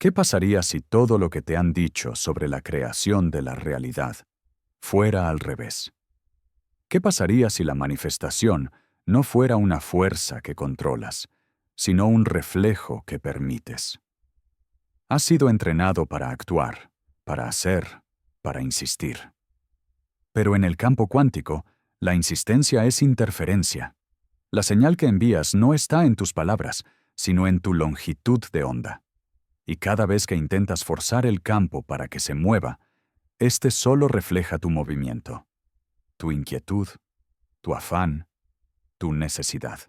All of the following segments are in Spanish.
¿Qué pasaría si todo lo que te han dicho sobre la creación de la realidad fuera al revés? ¿Qué pasaría si la manifestación no fuera una fuerza que controlas, sino un reflejo que permites? Has sido entrenado para actuar, para hacer, para insistir. Pero en el campo cuántico, la insistencia es interferencia. La señal que envías no está en tus palabras, sino en tu longitud de onda. Y cada vez que intentas forzar el campo para que se mueva, este solo refleja tu movimiento, tu inquietud, tu afán, tu necesidad.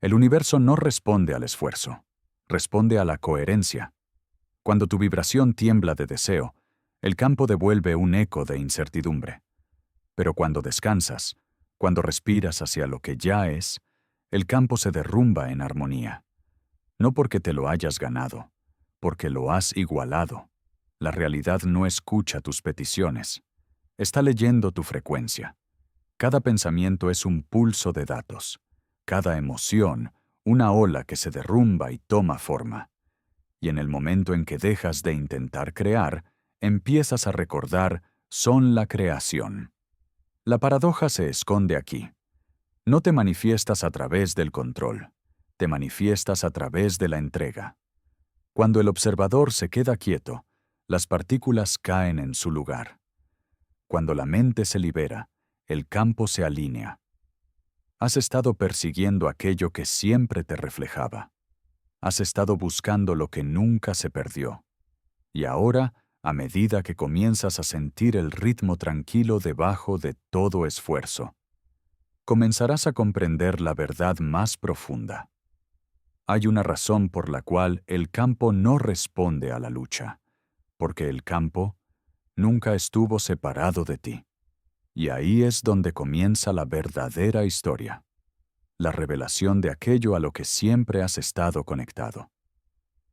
El universo no responde al esfuerzo, responde a la coherencia. Cuando tu vibración tiembla de deseo, el campo devuelve un eco de incertidumbre. Pero cuando descansas, cuando respiras hacia lo que ya es, el campo se derrumba en armonía. No porque te lo hayas ganado, porque lo has igualado. La realidad no escucha tus peticiones. Está leyendo tu frecuencia. Cada pensamiento es un pulso de datos. Cada emoción, una ola que se derrumba y toma forma. Y en el momento en que dejas de intentar crear, empiezas a recordar, son la creación. La paradoja se esconde aquí. No te manifiestas a través del control, te manifiestas a través de la entrega. Cuando el observador se queda quieto, las partículas caen en su lugar. Cuando la mente se libera, el campo se alinea. Has estado persiguiendo aquello que siempre te reflejaba. Has estado buscando lo que nunca se perdió. Y ahora, a medida que comienzas a sentir el ritmo tranquilo debajo de todo esfuerzo, comenzarás a comprender la verdad más profunda. Hay una razón por la cual el campo no responde a la lucha, porque el campo nunca estuvo separado de ti. Y ahí es donde comienza la verdadera historia, la revelación de aquello a lo que siempre has estado conectado.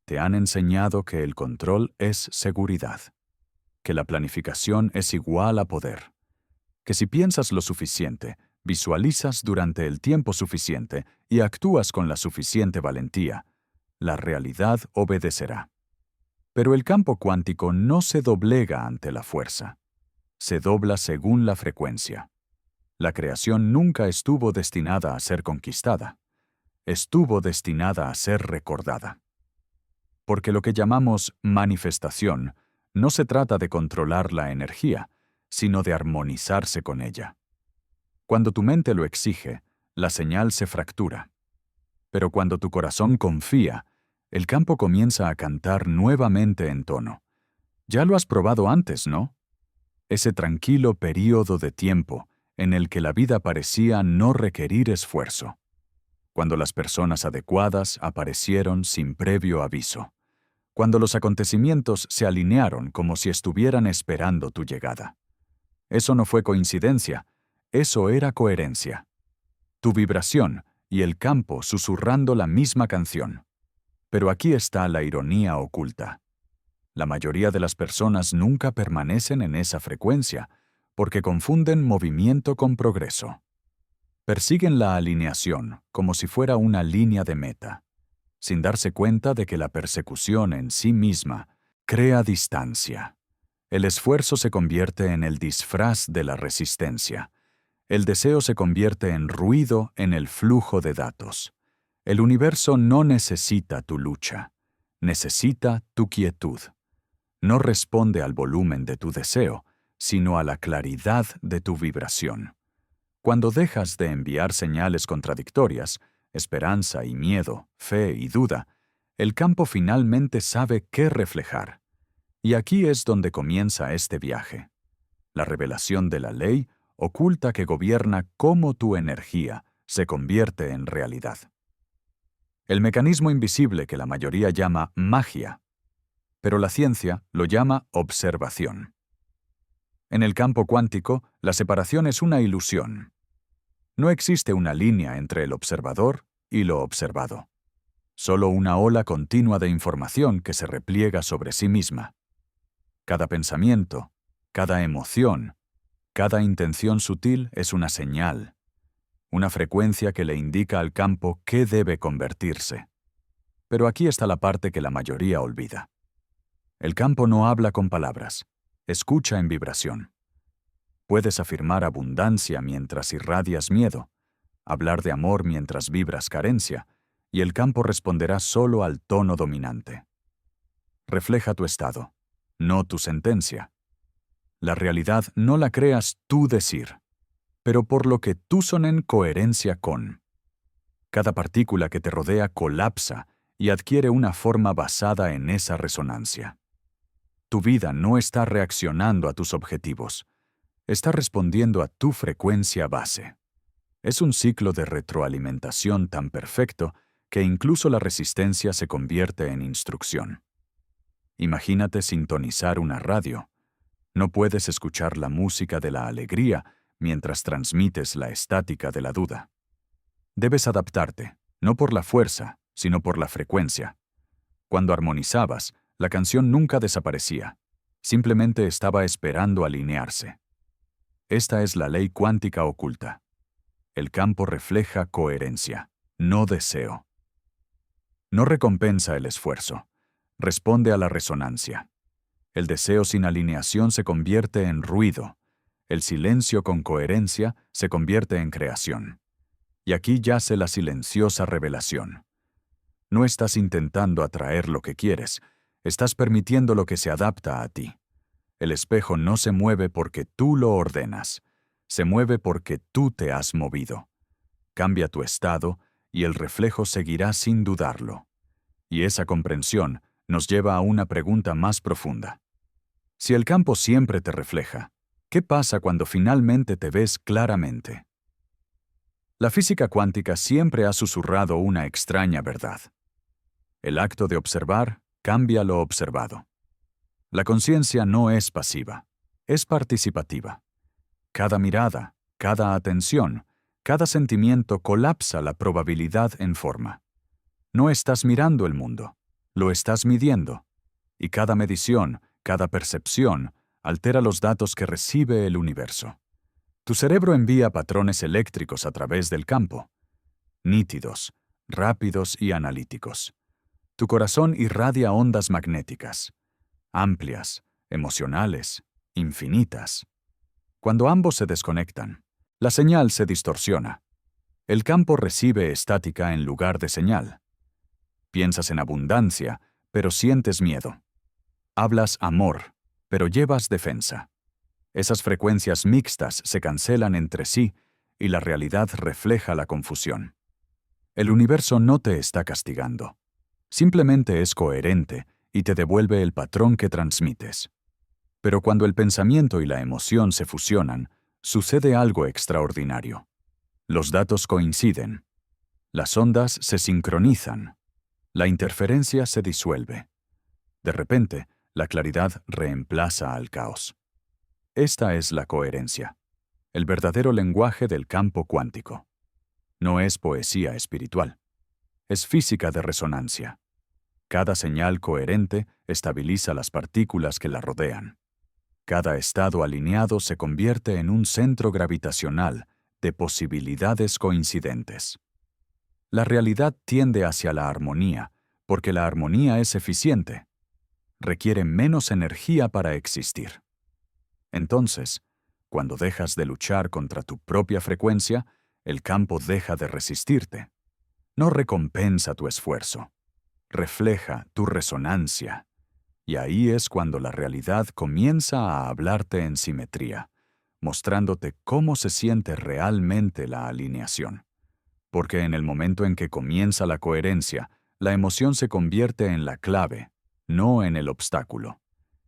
Te han enseñado que el control es seguridad, que la planificación es igual a poder, que si piensas lo suficiente, visualizas durante el tiempo suficiente y actúas con la suficiente valentía, la realidad obedecerá. Pero el campo cuántico no se doblega ante la fuerza, se dobla según la frecuencia. La creación nunca estuvo destinada a ser conquistada, estuvo destinada a ser recordada. Porque lo que llamamos manifestación no se trata de controlar la energía, sino de armonizarse con ella. Cuando tu mente lo exige, la señal se fractura. Pero cuando tu corazón confía, el campo comienza a cantar nuevamente en tono. Ya lo has probado antes, ¿no? Ese tranquilo período de tiempo en el que la vida parecía no requerir esfuerzo. Cuando las personas adecuadas aparecieron sin previo aviso. Cuando los acontecimientos se alinearon como si estuvieran esperando tu llegada. Eso no fue coincidencia, eso era coherencia. Tu vibración y el campo susurrando la misma canción. Pero aquí está la ironía oculta. La mayoría de las personas nunca permanecen en esa frecuencia, porque confunden movimiento con progreso. Persiguen la alineación como si fuera una línea de meta, sin darse cuenta de que la persecución en sí misma crea distancia. El esfuerzo se convierte en el disfraz de la resistencia. El deseo se convierte en ruido en el flujo de datos. El universo no necesita tu lucha, necesita tu quietud. No responde al volumen de tu deseo, sino a la claridad de tu vibración. Cuando dejas de enviar señales contradictorias, esperanza y miedo, fe y duda, el campo finalmente sabe qué reflejar. Y aquí es donde comienza este viaje. La revelación de la ley oculta que gobierna cómo tu energía se convierte en realidad. El mecanismo invisible que la mayoría llama magia, pero la ciencia lo llama observación. En el campo cuántico, la separación es una ilusión. No existe una línea entre el observador y lo observado. Solo una ola continua de información que se repliega sobre sí misma. Cada pensamiento, cada emoción, cada intención sutil es una señal, una frecuencia que le indica al campo qué debe convertirse. Pero aquí está la parte que la mayoría olvida. El campo no habla con palabras, escucha en vibración. Puedes afirmar abundancia mientras irradias miedo, hablar de amor mientras vibras carencia, y el campo responderá solo al tono dominante. Refleja tu estado, no tu sentencia. La realidad no la creas tú decir, pero por lo que tú son en coherencia con. Cada partícula que te rodea colapsa y adquiere una forma basada en esa resonancia. Tu vida no está reaccionando a tus objetivos, está respondiendo a tu frecuencia base. Es un ciclo de retroalimentación tan perfecto que incluso la resistencia se convierte en instrucción. Imagínate sintonizar una radio. No puedes escuchar la música de la alegría mientras transmites la estática de la duda. Debes adaptarte, no por la fuerza, sino por la frecuencia. Cuando armonizabas, la canción nunca desaparecía. Simplemente estaba esperando alinearse. Esta es la ley cuántica oculta. El campo refleja coherencia, no deseo. No recompensa el esfuerzo. Responde a la resonancia. El deseo sin alineación se convierte en ruido. El silencio con coherencia se convierte en creación. Y aquí yace la silenciosa revelación. No estás intentando atraer lo que quieres, estás permitiendo lo que se adapta a ti. El espejo no se mueve porque tú lo ordenas, se mueve porque tú te has movido. Cambia tu estado y el reflejo seguirá sin dudarlo. Y esa comprensión nos lleva a una pregunta más profunda. Si el campo siempre te refleja, ¿qué pasa cuando finalmente te ves claramente? La física cuántica siempre ha susurrado una extraña verdad. El acto de observar cambia lo observado. La conciencia no es pasiva, es participativa. Cada mirada, cada atención, cada sentimiento colapsa la probabilidad en forma. No estás mirando el mundo, lo estás midiendo. Y cada medición, cada percepción, altera los datos que recibe el universo. Tu cerebro envía patrones eléctricos a través del campo, nítidos, rápidos y analíticos. Tu corazón irradia ondas magnéticas, amplias, emocionales, infinitas. Cuando ambos se desconectan, la señal se distorsiona. El campo recibe estática en lugar de señal. Piensas en abundancia, pero sientes miedo. Hablas amor, pero llevas defensa. Esas frecuencias mixtas se cancelan entre sí y la realidad refleja la confusión. El universo no te está castigando. Simplemente es coherente y te devuelve el patrón que transmites. Pero cuando el pensamiento y la emoción se fusionan, sucede algo extraordinario. Los datos coinciden. Las ondas se sincronizan. La interferencia se disuelve. De repente, la claridad reemplaza al caos. Esta es la coherencia, el verdadero lenguaje del campo cuántico. No es poesía espiritual, es física de resonancia. Cada señal coherente estabiliza las partículas que la rodean. Cada estado alineado se convierte en un centro gravitacional de posibilidades coincidentes. La realidad tiende hacia la armonía, porque la armonía es eficiente. Requiere menos energía para existir. Entonces, cuando dejas de luchar contra tu propia frecuencia, el campo deja de resistirte. No recompensa tu esfuerzo. Refleja tu resonancia. Y ahí es cuando la realidad comienza a hablarte en simetría, mostrándote cómo se siente realmente la alineación. Porque en el momento en que comienza la coherencia, la emoción se convierte en la clave, no en el obstáculo.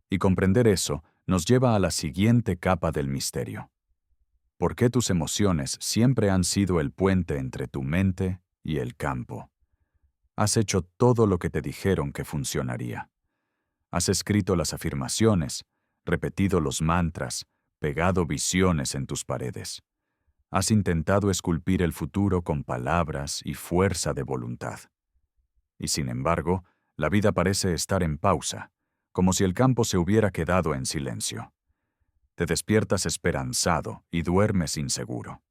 Y comprender eso nos lleva a la siguiente capa del misterio. ¿Por qué tus emociones siempre han sido el puente entre tu mente y el campo? Has hecho todo lo que te dijeron que funcionaría. Has escrito las afirmaciones, repetido los mantras, pegado visiones en tus paredes. Has intentado esculpir el futuro con palabras y fuerza de voluntad. Y sin embargo, la vida parece estar en pausa, como si el campo se hubiera quedado en silencio. Te despiertas esperanzado y duermes inseguro.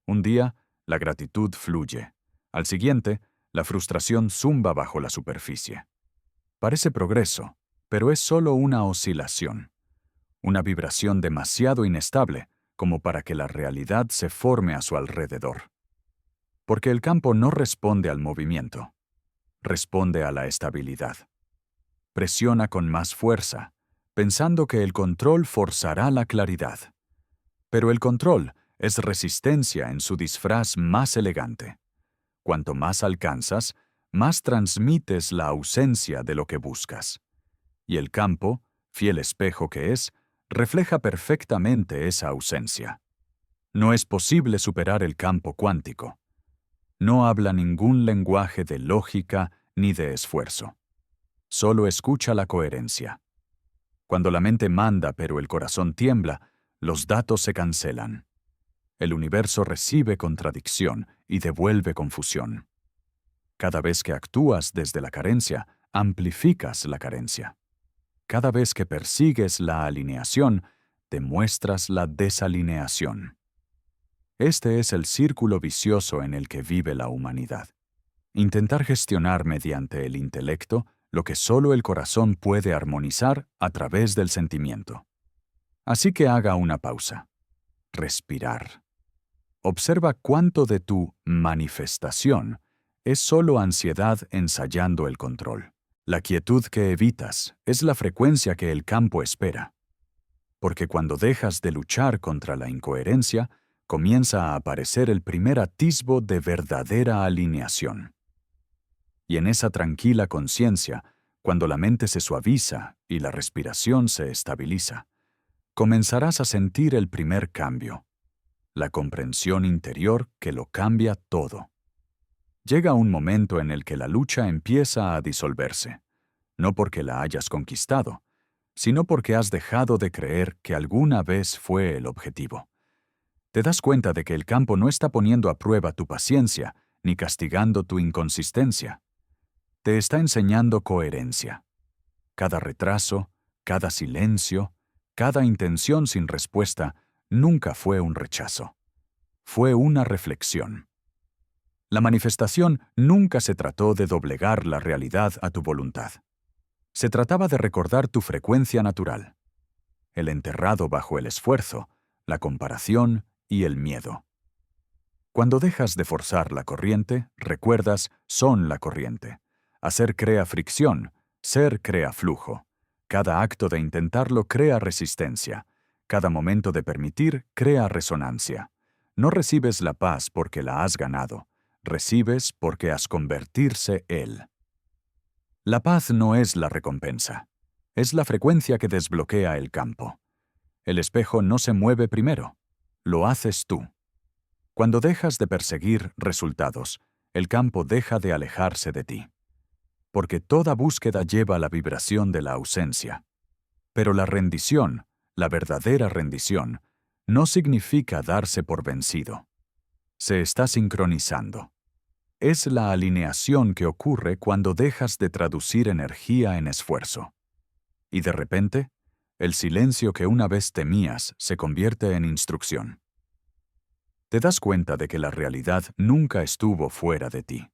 Un día, la gratitud fluye. Al siguiente, La frustración zumba bajo la superficie. Parece progreso, pero es solo una oscilación, una vibración demasiado inestable como para que la realidad se forme a su alrededor. Porque el campo no responde al movimiento, responde a la estabilidad. Presiona con más fuerza, pensando que el control forzará la claridad. Pero el control es resistencia en su disfraz más elegante. Cuanto más alcanzas, más transmites la ausencia de lo que buscas. Y el campo, fiel espejo que es, refleja perfectamente esa ausencia. No es posible superar el campo cuántico. No habla ningún lenguaje de lógica ni de esfuerzo. Solo escucha la coherencia. Cuando la mente manda pero el corazón tiembla, los datos se cancelan. El universo recibe contradicción y devuelve confusión. Cada vez que actúas desde la carencia, amplificas la carencia. Cada vez que persigues la alineación, demuestras la desalineación. Este es el círculo vicioso en el que vive la humanidad. Intentar gestionar mediante el intelecto lo que solo el corazón puede armonizar a través del sentimiento. Así que haga una pausa. Respirar. Observa cuánto de tu manifestación es solo ansiedad ensayando el control. La quietud que evitas es la frecuencia que el campo espera. Porque cuando dejas de luchar contra la incoherencia, comienza a aparecer el primer atisbo de verdadera alineación. Y en esa tranquila conciencia, cuando la mente se suaviza y la respiración se estabiliza, comenzarás a sentir el primer cambio, la comprensión interior que lo cambia todo. Llega un momento en el que la lucha empieza a disolverse, no porque la hayas conquistado, sino porque has dejado de creer que alguna vez fue el objetivo. Te das cuenta de que el campo no está poniendo a prueba tu paciencia ni castigando tu inconsistencia. Te está enseñando coherencia. Cada retraso, cada silencio, cada intención sin respuesta nunca fue un rechazo. Fue una reflexión. La manifestación nunca se trató de doblegar la realidad a tu voluntad. Se trataba de recordar tu frecuencia natural, el enterrado bajo el esfuerzo, la comparación y el miedo. Cuando dejas de forzar la corriente, recuerdas son la corriente. Hacer crea fricción, ser crea flujo. Cada acto de intentarlo crea resistencia. Cada momento de permitir crea resonancia. No recibes la paz porque la has ganado. Recibes porque has convertirse él. La paz no es la recompensa. Es la frecuencia que desbloquea el campo. El espejo no se mueve primero. Lo haces tú. Cuando dejas de perseguir resultados, el campo deja de alejarse de ti. Porque toda búsqueda lleva a la vibración de la ausencia. Pero la rendición, la verdadera rendición, no significa darse por vencido. Se está sincronizando. Es la alineación que ocurre cuando dejas de traducir energía en esfuerzo. Y de repente, el silencio que una vez temías se convierte en instrucción. Te das cuenta de que la realidad nunca estuvo fuera de ti.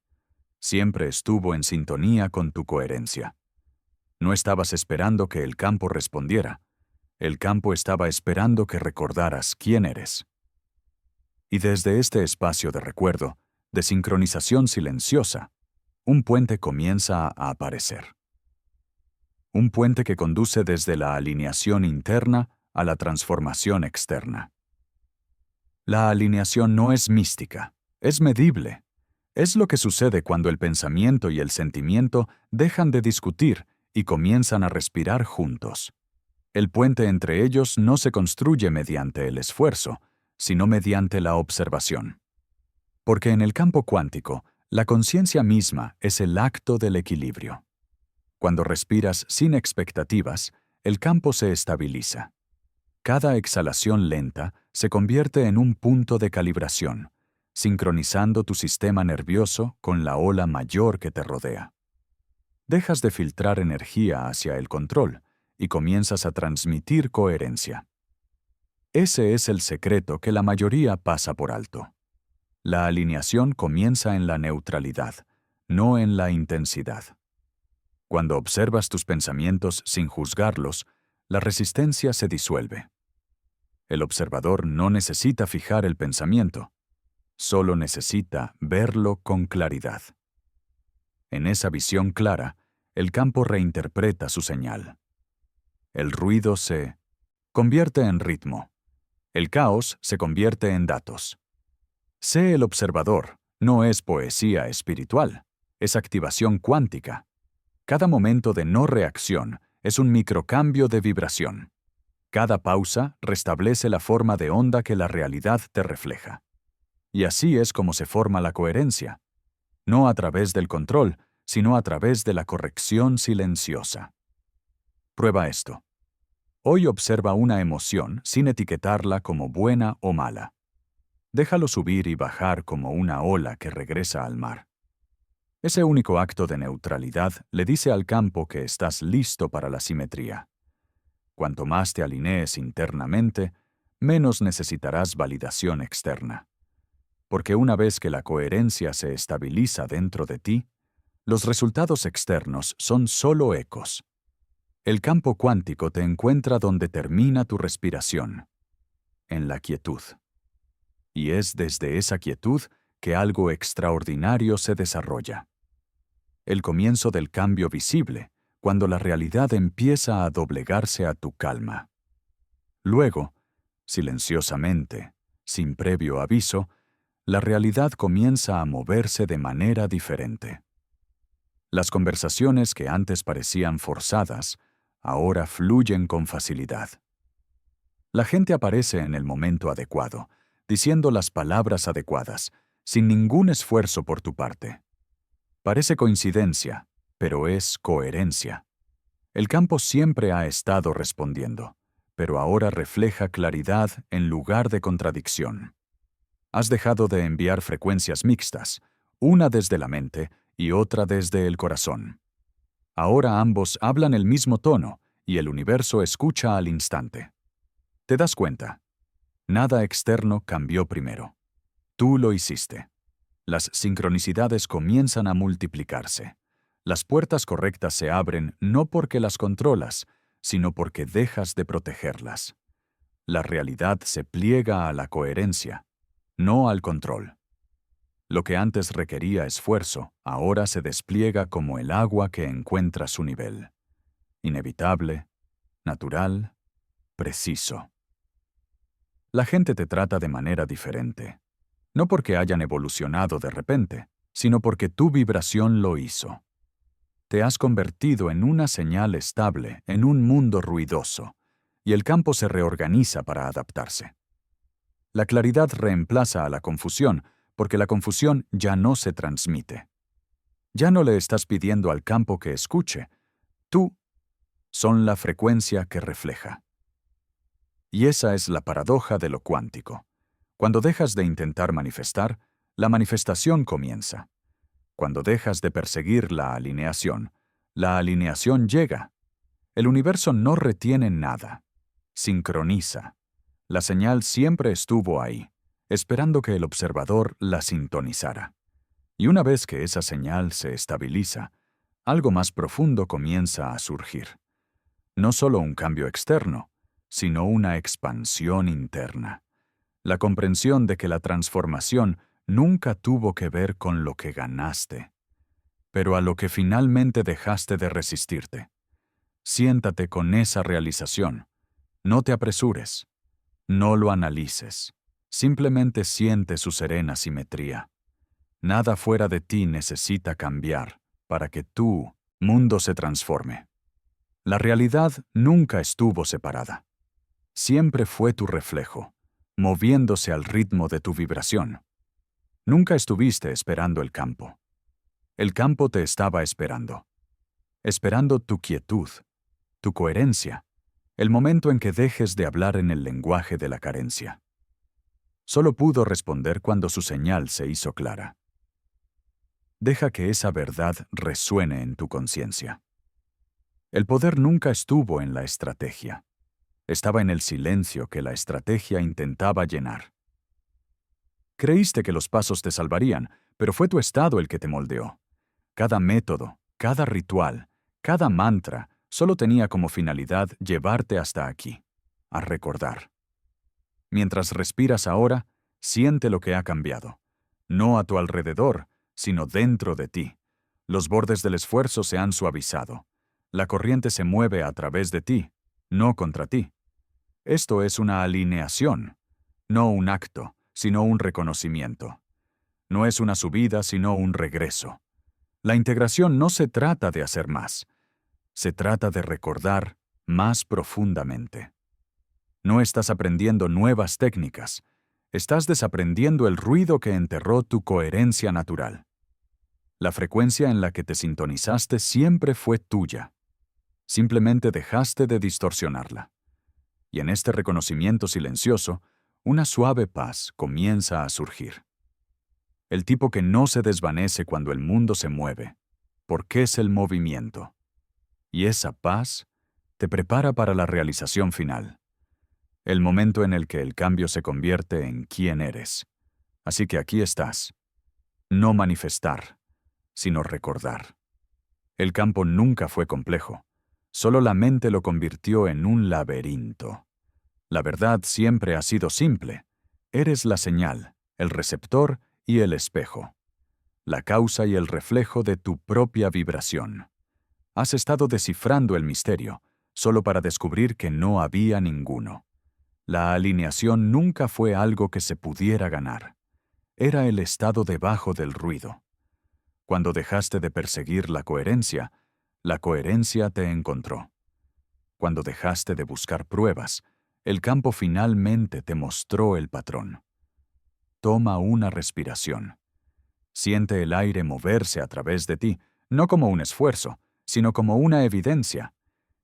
Siempre estuvo en sintonía con tu coherencia. No estabas esperando que el campo respondiera. El campo estaba esperando que recordaras quién eres. Y desde este espacio de recuerdo, de sincronización silenciosa, un puente comienza a aparecer. Un puente que conduce desde la alineación interna a la transformación externa. La alineación no es mística, es medible. Es lo que sucede cuando el pensamiento y el sentimiento dejan de discutir y comienzan a respirar juntos. El puente entre ellos no se construye mediante el esfuerzo, sino mediante la observación. Porque en el campo cuántico, la conciencia misma es el acto del equilibrio. Cuando respiras sin expectativas, el campo se estabiliza. Cada exhalación lenta se convierte en un punto de calibración, sincronizando tu sistema nervioso con la ola mayor que te rodea. Dejas de filtrar energía hacia el control y comienzas a transmitir coherencia. Ese es el secreto que la mayoría pasa por alto. La alineación comienza en la neutralidad, no en la intensidad. Cuando observas tus pensamientos sin juzgarlos, la resistencia se disuelve. El observador no necesita fijar el pensamiento, solo necesita verlo con claridad. En esa visión clara, el campo reinterpreta su señal. El ruido se convierte en ritmo. El caos se convierte en datos. Sé el observador, no es poesía espiritual, es activación cuántica. Cada momento de no reacción es un microcambio de vibración. Cada pausa restablece la forma de onda que la realidad te refleja. Y así es como se forma la coherencia, no a través del control, sino a través de la corrección silenciosa. Prueba esto. Hoy observa una emoción sin etiquetarla como buena o mala. Déjalo subir y bajar como una ola que regresa al mar. Ese único acto de neutralidad le dice al campo que estás listo para la simetría. Cuanto más te alinees internamente, menos necesitarás validación externa. Porque una vez que la coherencia se estabiliza dentro de ti, los resultados externos son solo ecos. El campo cuántico te encuentra donde termina tu respiración, en la quietud. Y es desde esa quietud que algo extraordinario se desarrolla. El comienzo del cambio visible, cuando la realidad empieza a doblegarse a tu calma. Luego, silenciosamente, sin previo aviso, la realidad comienza a moverse de manera diferente. Las conversaciones que antes parecían forzadas, ahora fluyen con facilidad. La gente aparece en el momento adecuado, diciendo las palabras adecuadas, sin ningún esfuerzo por tu parte. Parece coincidencia, pero es coherencia. El campo siempre ha estado respondiendo, pero ahora refleja claridad en lugar de contradicción. Has dejado de enviar frecuencias mixtas, una desde la mente y otra desde el corazón. Ahora ambos hablan el mismo tono y el universo escucha al instante. ¿Te das cuenta? Nada externo cambió primero. Tú lo hiciste. Las sincronicidades comienzan a multiplicarse. Las puertas correctas se abren no porque las controlas, sino porque dejas de protegerlas. La realidad se pliega a la coherencia, no al control. Lo que antes requería esfuerzo, ahora se despliega como el agua que encuentra su nivel. Inevitable, natural, preciso. La gente te trata de manera diferente. No porque hayan evolucionado de repente, sino porque tu vibración lo hizo. Te has convertido en una señal estable en un mundo ruidoso, y el campo se reorganiza para adaptarse. La claridad reemplaza a la confusión, porque la confusión ya no se transmite. Ya no le estás pidiendo al campo que escuche. Tú son la frecuencia que refleja. Y esa es la paradoja de lo cuántico. Cuando dejas de intentar manifestar, la manifestación comienza. Cuando dejas de perseguir la alineación llega. El universo no retiene nada. Sincroniza. La señal siempre estuvo ahí, esperando que el observador la sintonizara. Y una vez que esa señal se estabiliza, algo más profundo comienza a surgir. No solo un cambio externo, sino una expansión interna. La comprensión de que la transformación nunca tuvo que ver con lo que ganaste, pero a lo que finalmente dejaste de resistirte. Siéntate con esa realización. No te apresures. No lo analices. Simplemente siente su serena simetría. Nada fuera de ti necesita cambiar para que tu mundo se transforme. La realidad nunca estuvo separada. Siempre fue tu reflejo, moviéndose al ritmo de tu vibración. Nunca estuviste esperando el campo. El campo te estaba esperando. Esperando tu quietud, tu coherencia, el momento en que dejes de hablar en el lenguaje de la carencia. Solo pudo responder cuando su señal se hizo clara. Deja que esa verdad resuene en tu conciencia. El poder nunca estuvo en la estrategia. Estaba en el silencio que la estrategia intentaba llenar. Creíste que los pasos te salvarían, pero fue tu estado el que te moldeó. Cada método, cada ritual, cada mantra solo tenía como finalidad llevarte hasta aquí, a recordar. Mientras respiras ahora, siente lo que ha cambiado. No a tu alrededor, sino dentro de ti. Los bordes del esfuerzo se han suavizado. La corriente se mueve a través de ti, no contra ti. Esto es una alineación, no un acto, sino un reconocimiento. No es una subida, sino un regreso. La integración no se trata de hacer más, se trata de recordar más profundamente. No estás aprendiendo nuevas técnicas, estás desaprendiendo el ruido que enterró tu coherencia natural. La frecuencia en la que te sintonizaste siempre fue tuya. Simplemente dejaste de distorsionarla. Y en este reconocimiento silencioso, una suave paz comienza a surgir. El tipo que no se desvanece cuando el mundo se mueve, porque es el movimiento. Y esa paz te prepara para la realización final. El momento en el que el cambio se convierte en quién eres. Así que aquí estás. No manifestar, sino recordar. El campo nunca fue complejo. Solo la mente lo convirtió en un laberinto. La verdad siempre ha sido simple. Eres la señal, el receptor y el espejo. La causa y el reflejo de tu propia vibración. Has estado descifrando el misterio, solo para descubrir que no había ninguno. La alineación nunca fue algo que se pudiera ganar. Era el estado debajo del ruido. Cuando dejaste de perseguir la coherencia te encontró. Cuando dejaste de buscar pruebas, el campo finalmente te mostró el patrón. Toma una respiración. Siente el aire moverse a través de ti, no como un esfuerzo, sino como una evidencia.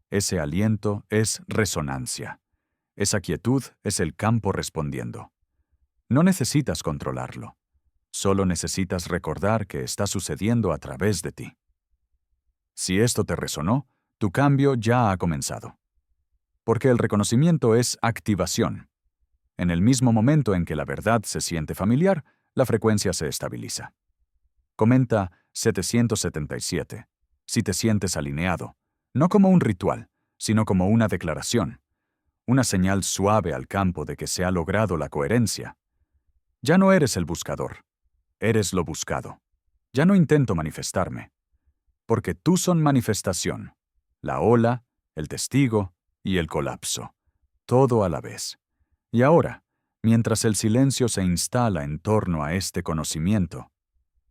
Ese aliento es resonancia. Esa quietud es el campo respondiendo. No necesitas controlarlo. Solo necesitas recordar que está sucediendo a través de ti. Si esto te resonó, tu cambio ya ha comenzado. Porque el reconocimiento es activación. En el mismo momento en que la verdad se siente familiar, la frecuencia se estabiliza. Comenta 777. Si te sientes alineado, no como un ritual, sino como una declaración, una señal suave al campo de que se ha logrado la coherencia. Ya no eres el buscador, eres lo buscado. Ya no intento manifestarme, porque tú son manifestación, la ola, el testigo y el colapso, todo a la vez. Y ahora, mientras el silencio se instala en torno a este conocimiento,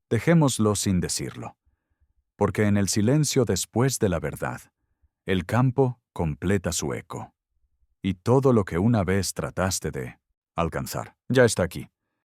dejémoslo sin decirlo, porque en el silencio después de la verdad, el campo completa su eco, y todo lo que una vez trataste de alcanzar ya está aquí.